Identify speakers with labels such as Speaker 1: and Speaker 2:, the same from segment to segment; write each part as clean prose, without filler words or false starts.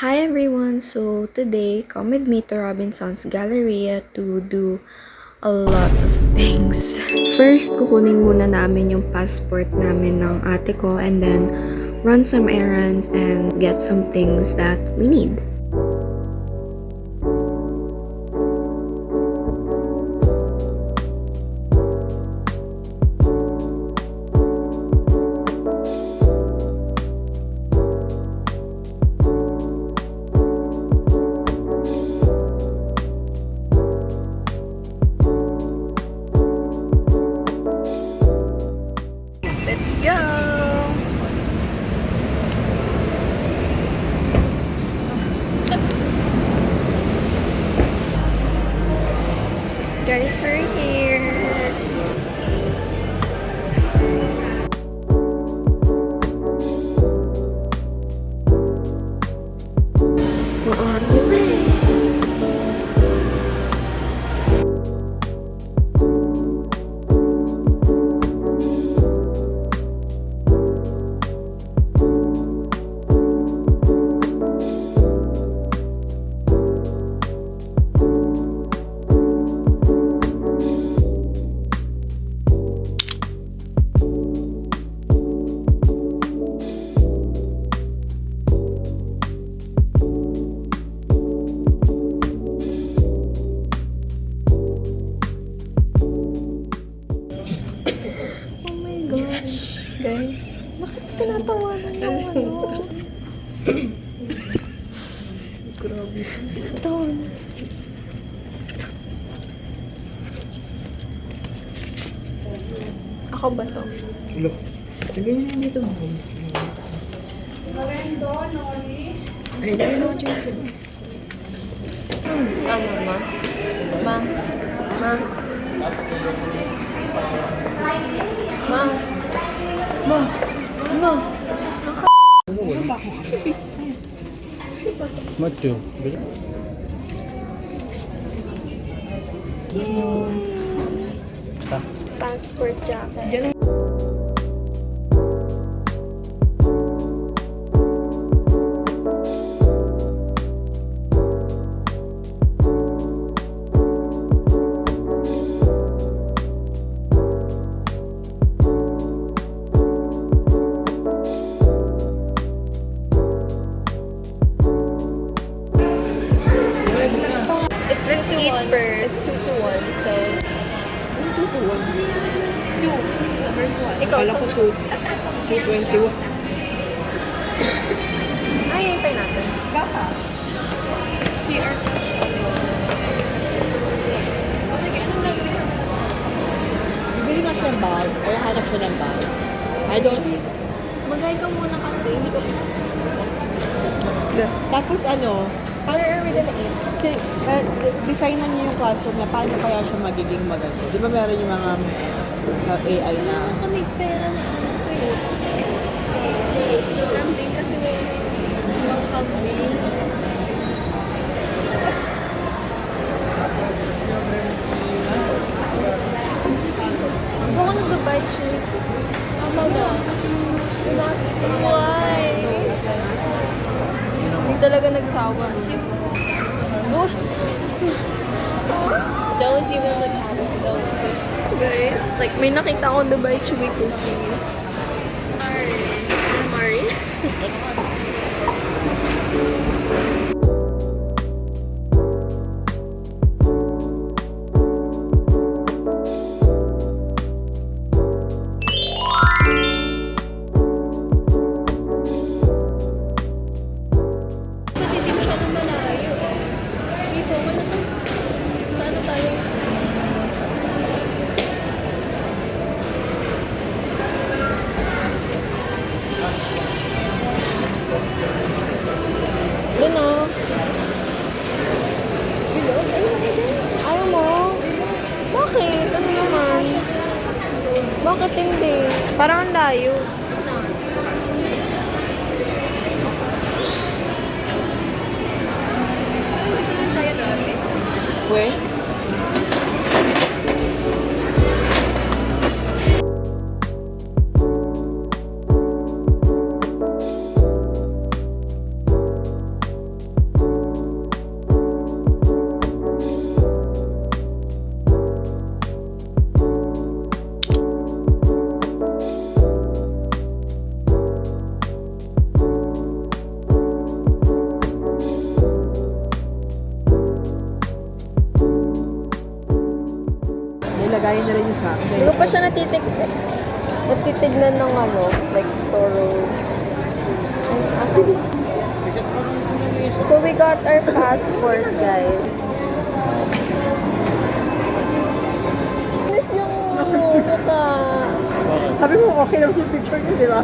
Speaker 1: Hi everyone! So today, come with me to Robinson's Galleria to do a lot of things. First, kukunin muna namin yung passport namin ng ate ko and then run some errands and get some things that we need. Let's go! Guys, we're here! We're on the way! Oh my gosh, guys. Bakit tinatawanan yung ano? Grabe. Ito. Ako ba to?
Speaker 2: Hello. Sabihin niyo dito.
Speaker 3: Marendo, Nori.
Speaker 2: Ay, dahil naman siya.
Speaker 1: Ano, ma? Ma? Ma? Ma? Ma? Ma?
Speaker 2: Matthew.
Speaker 1: Passport jacket. Let's eat first. 2 to 1. So,
Speaker 2: 2 to 1.
Speaker 1: 2. The first one. Ikaw.
Speaker 2: Kala ko 2. 2:20.
Speaker 1: Ay, hintay natin.
Speaker 3: Baka. CR. O sige, anong gagawin natin?
Speaker 2: Bibili nga siya ng bag. O hanap siya ng bag. I don't need.
Speaker 1: Mag-hi ka muna kasi. Hindi ko
Speaker 2: Tapos ano,
Speaker 1: Where are we gonna eat?
Speaker 2: designan niyo yung classroom na paano kaya siya magiging maganda. Di ba meron yung mga sa AI na
Speaker 1: Wala kami pera na ano ko yun. Kambing kasi may ibang kambing. Gusto ko ng Dubai trip. Tama na. Do not even why. Hindi talaga nagsawa. Oh. Don't even look at it. Don't. Guys, like may nakita ko Dubai chewy cookie. Mari. Pati di masyadong malayo eh. Dito, saan na tayo? Doon o. Ayaw mo? Bakit? Ano naman? Bakit hindi? Parang ang layo.
Speaker 3: Dito rin tayo dati.
Speaker 1: We?
Speaker 2: Gaya na rin yung sa akin.
Speaker 1: Hindi ko pa siya natitignan ng ano, like thorough. So we got our passport, guys. Miss yung mukha.
Speaker 2: Sabi mo, okay lang yung picture niya, di ba?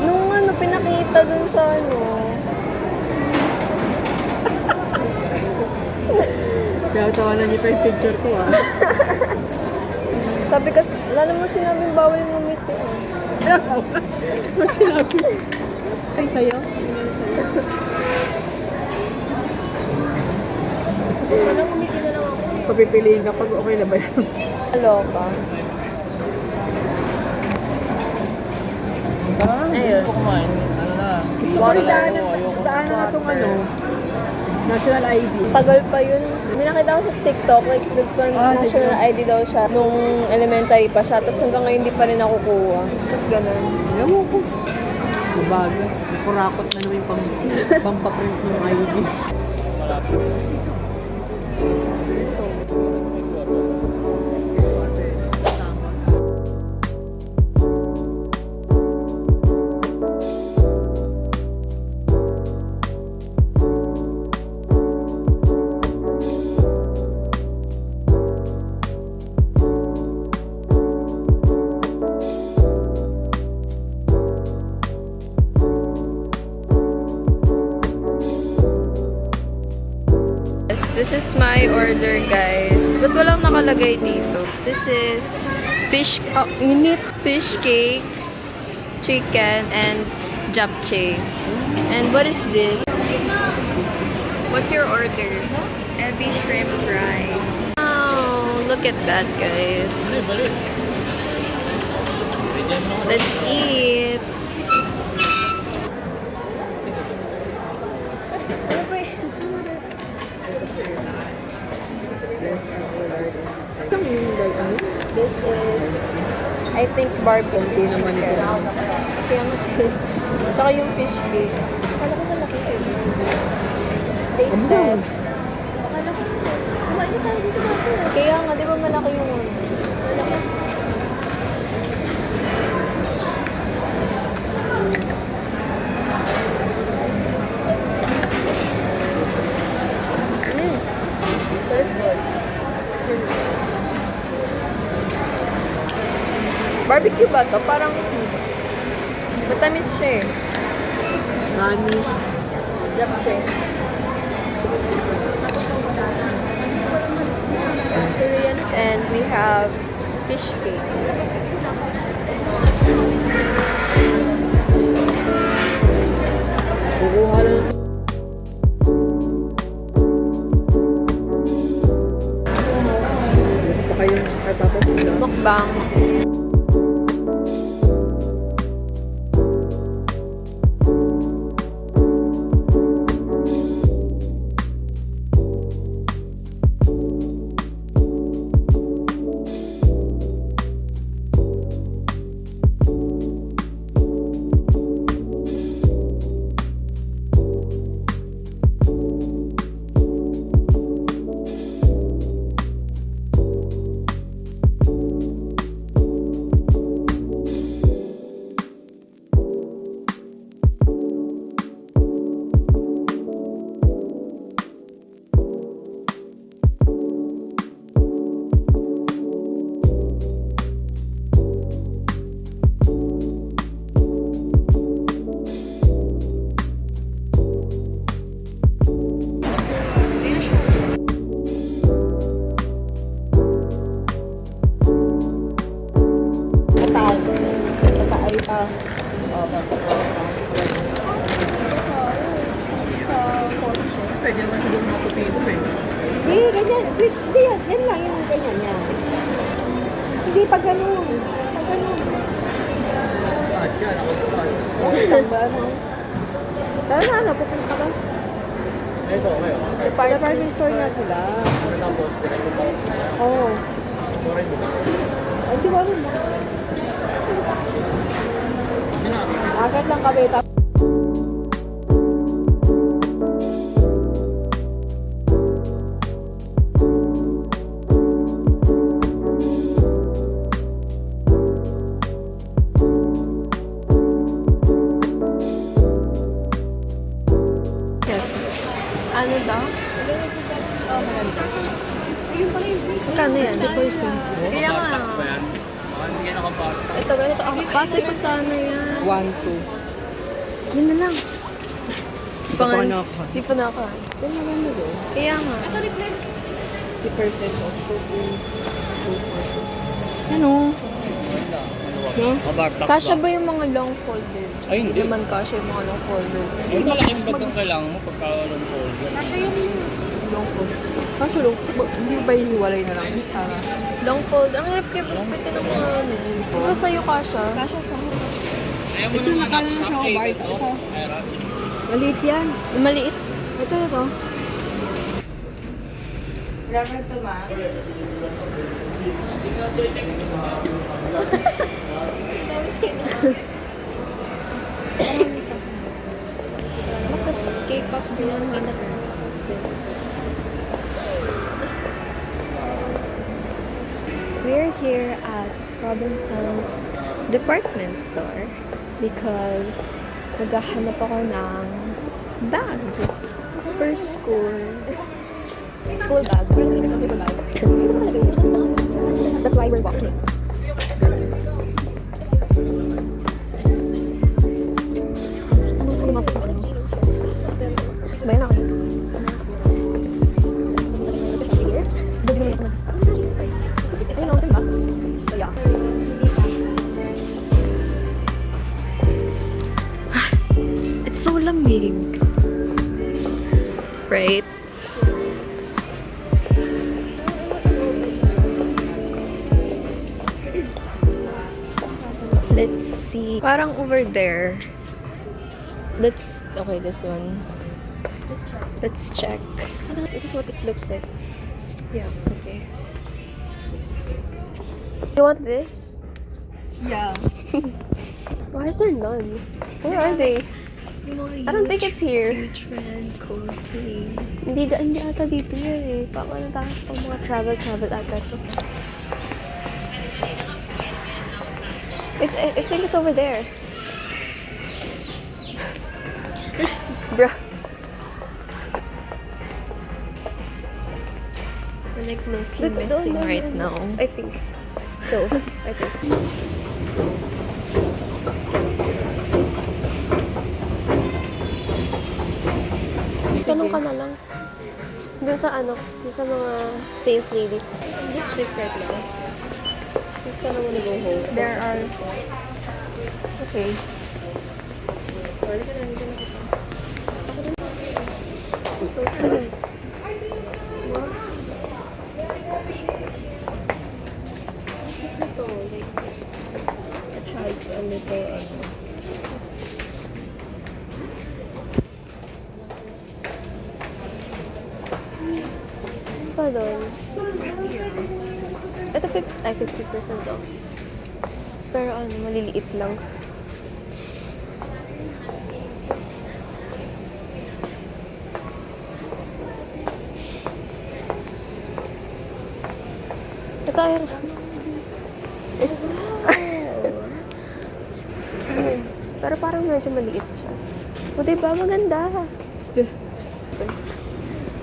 Speaker 1: Nung ano, pinakita dun sa ano.
Speaker 2: Kaya tawanan niyo pa yung picture ko, ah.
Speaker 1: Sabi kasi, wala naman sinabing bawal ngumiti.
Speaker 2: Mas sinabi. Ay, sa'yo?
Speaker 3: Wala kumiti na lang ako.
Speaker 2: Papipiliin ka pag okay na ba yan?
Speaker 1: Aloka. Ayun.
Speaker 4: kumain. Ano na?
Speaker 2: Sorry, daanan na itong ano, national ID.
Speaker 1: Tagal pa yun. May nakita ko sa TikTok, like, national ID daw siya nung elementary pa siya, tapos hanggang ngayon hindi pa rin nakukuha. Tapos ganun.
Speaker 2: Alam mo ko. Mabaga. Kurakot na naman yung pampaprint ng ID.
Speaker 1: This is my order, guys. Ba't walang nakalagay dito? This is fish, fish cakes, chicken, and japchae. And what is this? What's your order? Ebi shrimp fry. Wow, look at that, guys. Let's eat. This is, I think, barbecue chicken. Kaya nga, tsaka yung fish cake. Akala ko malaki yun. Taste test. Akala ko kumain na tayo dito dati. Kaya nga, di ba malaki yung ano? Malaki. That's good. Barbecue ba to? Parang matamis siya eh.
Speaker 2: Nani.
Speaker 1: Japchae. Korean, and we have fish cake.
Speaker 2: Kukuha lang. Pa kayo katapos nila.
Speaker 1: Mukbang.
Speaker 2: Pwede naman siguro matupito eh.
Speaker 5: Hindi, ganyan. Hindi, yan lang yung ganyan niya. Hindi, pag ganun. Pag ganun.
Speaker 2: At yan, ako bukas.
Speaker 5: Okay lang ba, ano? Tara na, ano, pupunta ka ba?
Speaker 2: Ito, okay.
Speaker 5: Sa department store nga sila.
Speaker 2: Tapos, tinay ko pa.
Speaker 5: Oo.
Speaker 2: Sorry mo ba?
Speaker 5: Ay, di ba rin mo? Agad lang kami.
Speaker 1: Ano daw?
Speaker 2: Oh, maganda.
Speaker 1: Magkano yan? Kaya nga. Ito, ganito. Base ko sana yan.
Speaker 2: 1, 2.
Speaker 1: Yun na lang.
Speaker 2: Di pa ako.
Speaker 1: Di pa na ako. Kaya nga.
Speaker 2: 50% off. Ano? No?
Speaker 1: Kasha ba yung mga long folded?
Speaker 4: Ay, hindi.
Speaker 1: naman kasha yung mga long folded.
Speaker 4: Yung malaking bag ang kailangan mo pagka long folder.
Speaker 2: Long fold. Kaso long, hindi ba hiwalay na lang? Para.
Speaker 1: Long fold. Ang hirap kaya pagpitin ng mga ano. Pero sa'yo kasha. Kasha sa
Speaker 4: Ayaw mo nung anak sa cake ito.
Speaker 2: Maliit yan.
Speaker 1: maliit.
Speaker 2: Ito. Ilan ito, ma?
Speaker 1: Look, it's K-pop yun. We're here at Robinson's department store because naghahanap ako ng bag for school. School bag. That's why we're walking. Bayan ako. Here? Ayun, natin ba? Yeah. It's so lamig. Right? Let's see. Parang over there. Let's, okay, this one. Let's check. This is what it looks like. Yeah, okay. You want this?
Speaker 3: Yeah.
Speaker 1: Why is there none? Where are they? I don't think it's here.
Speaker 3: Trend, cozy.
Speaker 1: Hindi ata dito yan eh. Baka na tayo pang mga travel ata to. I think it's over there. Bruh.
Speaker 3: We're like looking
Speaker 1: Look,
Speaker 3: missing
Speaker 1: no,
Speaker 3: right
Speaker 1: no.
Speaker 3: now.
Speaker 1: I think. So, I think. Tanong ka na lang. Doon sa ano, doon sa mga sales lady.
Speaker 3: I'm just sick right now.
Speaker 1: Just ka na muna go home.
Speaker 3: There are...
Speaker 1: Okay.
Speaker 3: It has a little...
Speaker 1: Pa doon. Ito 50% off. Pero ano, maliliit lang. Ito ay... Pero parang medyo maliit siya. O diba? Maganda.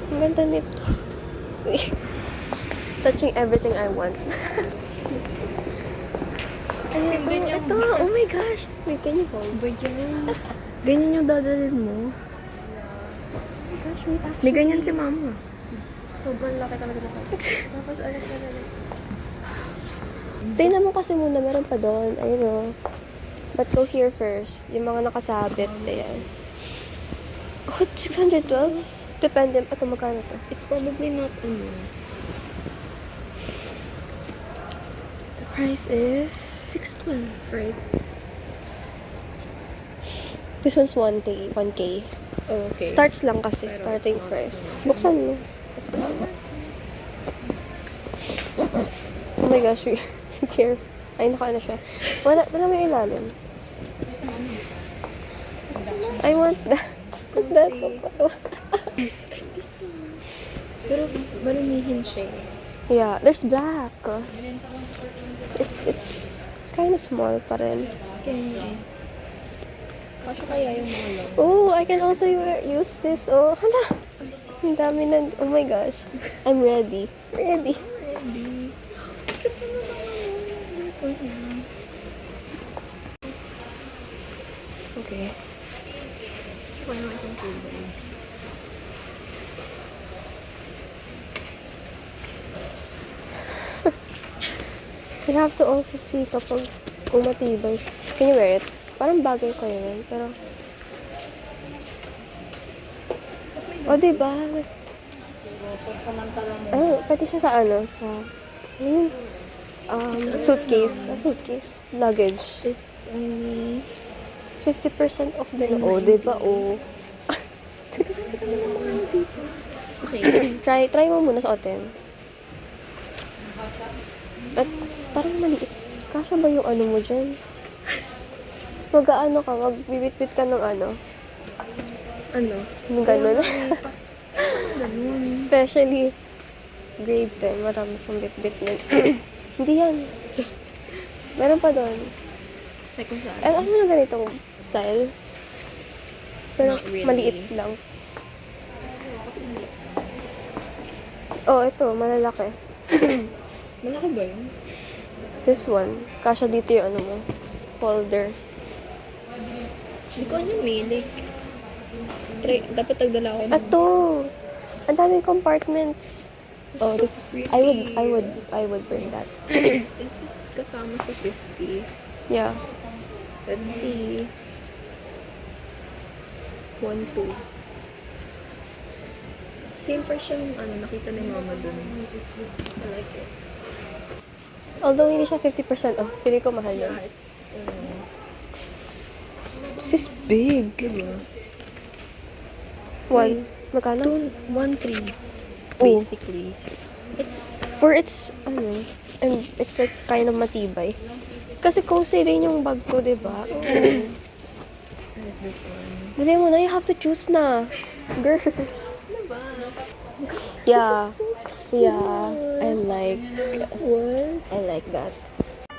Speaker 1: Ang ganda nito. Touching everything I want. Ay, ito. Oh my gosh. Wait, can you hold?
Speaker 3: Ba yan?
Speaker 1: Ganyan yung dadalhin mo.
Speaker 3: Gosh, wait,
Speaker 1: May ganyan si mama.
Speaker 3: sobrang laki talaga na Tapos ano sa
Speaker 1: Tingnan mo kasi muna, meron pa doon. Ayun o. But go here first. Yung mga nakasabit. Ayan. Oh, 612? Depende. Ito, magkano to?
Speaker 3: It's probably not ano.
Speaker 1: The price is 612, right? This one's 1K. 1K.
Speaker 3: Oh, okay.
Speaker 1: Starts lang kasi.
Speaker 3: Pero
Speaker 1: Starting
Speaker 3: it's not
Speaker 1: price. Buksan mo. Oh my gosh, we care. Ay, naka ano siya. Wala mo yung ilalim. I want that. That.
Speaker 3: This one. Pero malumihin siya eh.
Speaker 1: Yeah, there's black. It's kind of small pa rin.
Speaker 3: Kaya Kasya kaya yung mga long.
Speaker 1: Oh, I can also use this. Oh, hala.
Speaker 3: Ang dami na, oh my gosh. I'm ready. Ready. Okay. You have to also see kapag kung matibay. Can you wear it? Parang bagay sa'yo yun, pero... O, diba? Ano, pwede siya sa ano, sa... Ano yun? Suitcase. Suitcase. Luggage.
Speaker 1: It's only...
Speaker 3: 50% off din. O, diba? O.
Speaker 1: Okay.
Speaker 3: Try mo muna suotin. At parang maliit. Kasya ba yung ano mo dyan? Mag-ano ka, magbibitbit ka ng ano.
Speaker 1: Ano?
Speaker 3: Yung ganun. Especially grade 10, marami pang bitbit na. Hindi yan. Meron pa doon.
Speaker 1: Like kung saan?
Speaker 3: Ano na ganitong style? Pero
Speaker 1: Not really.
Speaker 3: maliit lang. Oh, ito, malalaki.
Speaker 1: Malaki ba yun?
Speaker 3: This one, kasya dito yung ano mo, folder.
Speaker 1: Hindi ko alam eh. Like, dapat nagdala ako ng...
Speaker 3: Ato! Ang daming compartments. Oh,
Speaker 1: So
Speaker 3: this is,
Speaker 1: pretty.
Speaker 3: I would bring that.
Speaker 1: Is this kasama sa 50?
Speaker 3: Yeah.
Speaker 1: Let's see. 1, 2. Same pa siyang ano, nakita ni mama dun. I like it.
Speaker 3: Although hindi siya 50% off, feeling ko mahal yun.
Speaker 1: Yeah, it's,
Speaker 3: This is big.
Speaker 1: diba?
Speaker 3: One. Magkano?
Speaker 1: 1, 3.
Speaker 3: Oh.
Speaker 1: Basically. It's,
Speaker 3: For its, ano, and it's like kind of matibay. Kasi cozy din yung bag ko, di ba?
Speaker 1: I like this one.
Speaker 3: Dali mo na, you have to choose na. Girl. Yeah. Yeah. I like,
Speaker 1: What?
Speaker 3: I like that.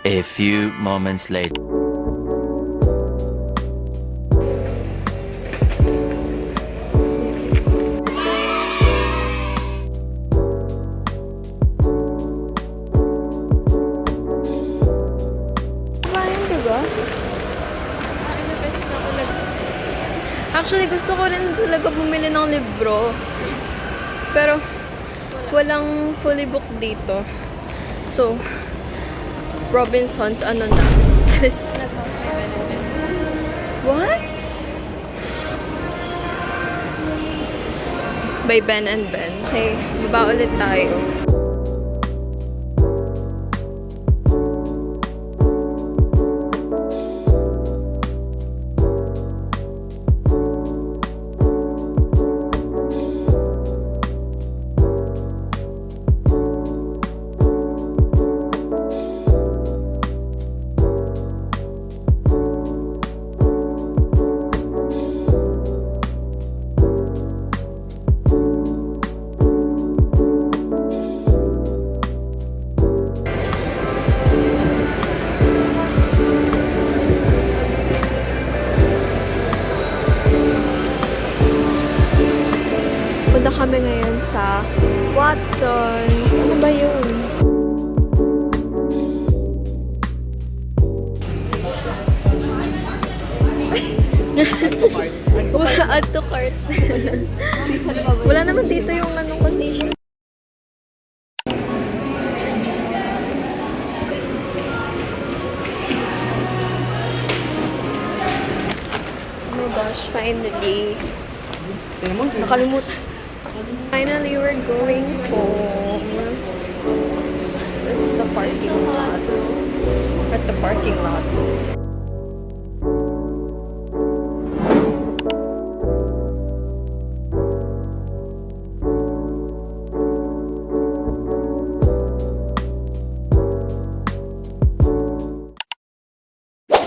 Speaker 6: A few moments later.
Speaker 3: Bayan, di ba?
Speaker 1: Ilang beses na ako Actually, gusto ko rin talaga bumili ng libro. Pero, walang fully booked dito. So, Robinson's ano na. What? By Ben and Ben. Okay, baba ulit tayo. Punta kami ngayon sa Watson's. Ano ba yun? Add to cart. Wala naman dito yung anong condition. Oh my gosh, finally. Nakalimutan. Finally, we're going home. It's the parking lot. At the parking lot.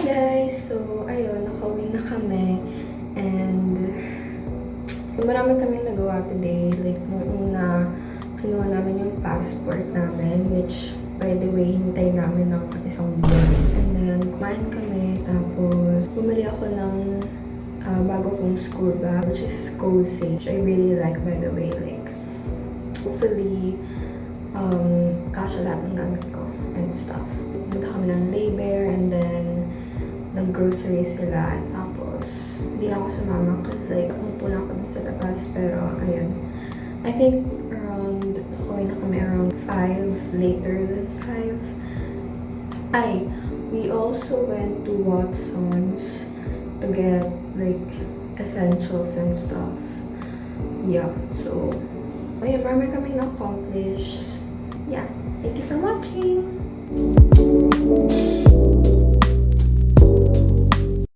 Speaker 3: Guys, so ayun, nakauwi na kami and marami kami nagawa today. Like, nung una, kinuha namin yung passport namin, which, by the way, hintay namin ng isang buwan. And then, kumain kami, tapos bumili ako ng bago kong school bag, which is Cozy, which I really like, by the way. Like, hopefully, kasha lahat ng gamit ko and stuff. Punta kami ng Labor and then nag-grocery sila. Tapos, hindi na ako sumama kasi like, umupo na ako dun sa labas. Pero, ayun. I think na kami around 5, later than 5. We also went to Watson's to get like essentials and stuff. Yeah, so, ayun, marami kami na-accomplish. Yeah, thank you for watching!